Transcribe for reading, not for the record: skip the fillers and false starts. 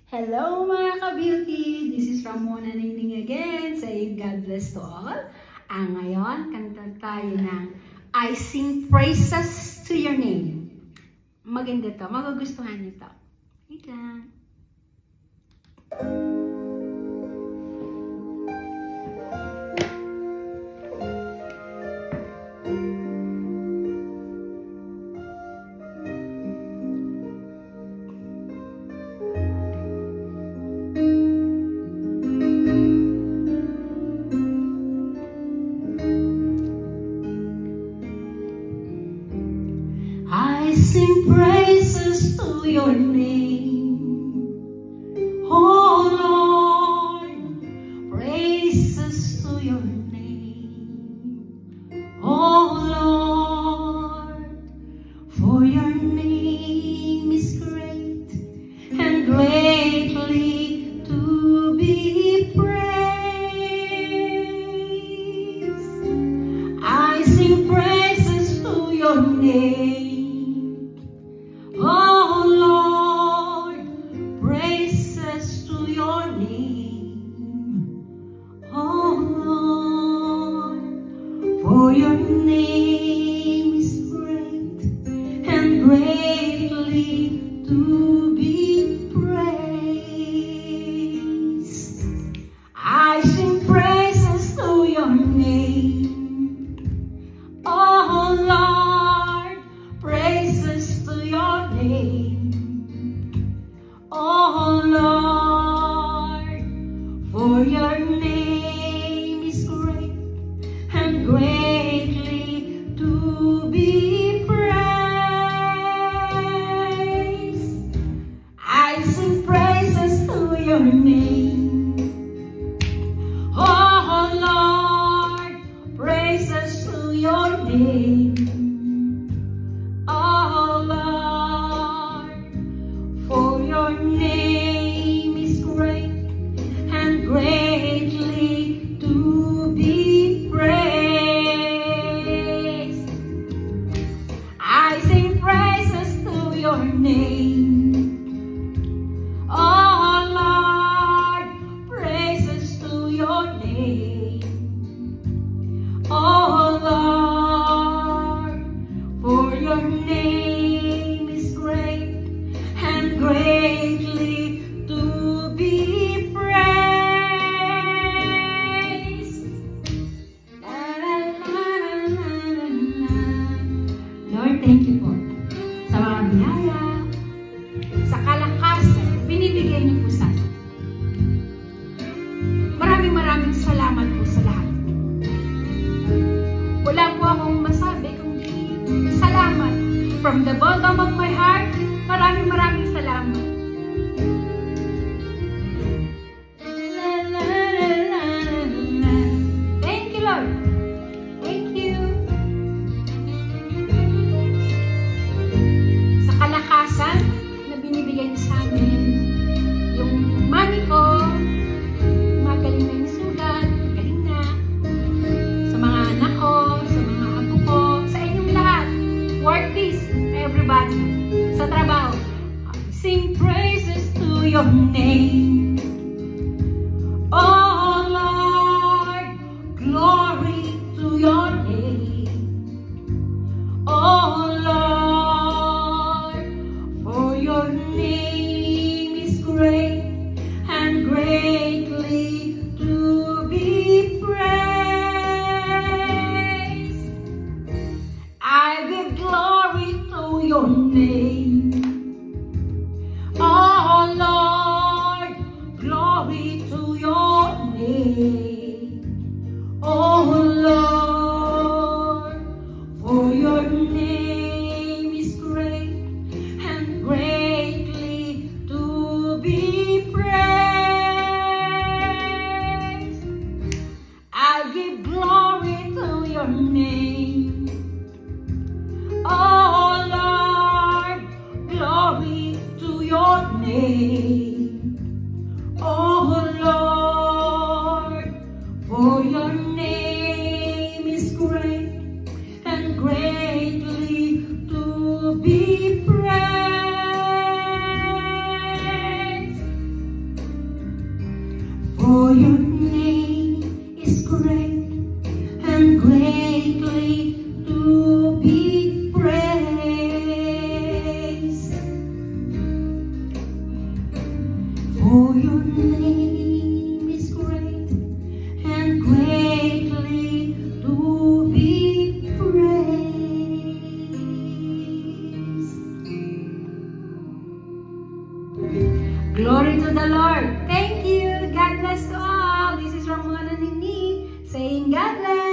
Hello mga ka-beauty! This is Ramona Ningning again, saying God bless to all. Ngayon, kanta tayo ng I Sing Praises to Your Name. Maganda to, magugustuhan niyo to. Wait lang. I sing praises to your name, oh Lord, praises to your name, oh Lord, for your name is great and greatly to be praised. I sing praises to your name. Oh Lord, praises to your name. Oh Lord, for your name is great and greatly to be praised. I sing praises to your name. Oh Lord, praises to your name. Oh Lord, for your name is great and greatly to be praised. I sing praises to your name. Oh Lord, praises to your name. Oh Lord, for your name is great and greatly to be praised. I sing praises to your name. Oh Lord, praises to your name. Oh Lord, for your name is great and greatly to be praised. La, la, la, la, la, la. Lord, thank you po sa mga biyaya, sa kalakasan, binibigay niyo po sa akin. Maraming salamat po sa lahat. Wala po akong masabi kundi salamat. From the bottom of my heart, maraming salamat. Thank you, Lord. Thank you. Sa kalakasan na binibigay niyo sa amin, yung mami ko, magaling na yung sugat, magaling na. Sa mga anak ko, sa mga apo ko, sa inyong lahat, workers, everybody, sa trabaho, I sing praises to your name. Oh Lord, glory to your name. Oh Lord, for your name is great and greatly to be praised. I give glory to your name. Oh Lord, glory to your name. Oh Lord, for your name is great and greatly to be praised. I give glory to your name. Oh Lord, glory to your name. Oh Lord, for your name is great and greatly to be praised. For your name is great and greatly to be praised. For your name is great and greatly to be praised. Glory to the Lord. Thank you. God bless to all. This is Ramona Nini saying God bless.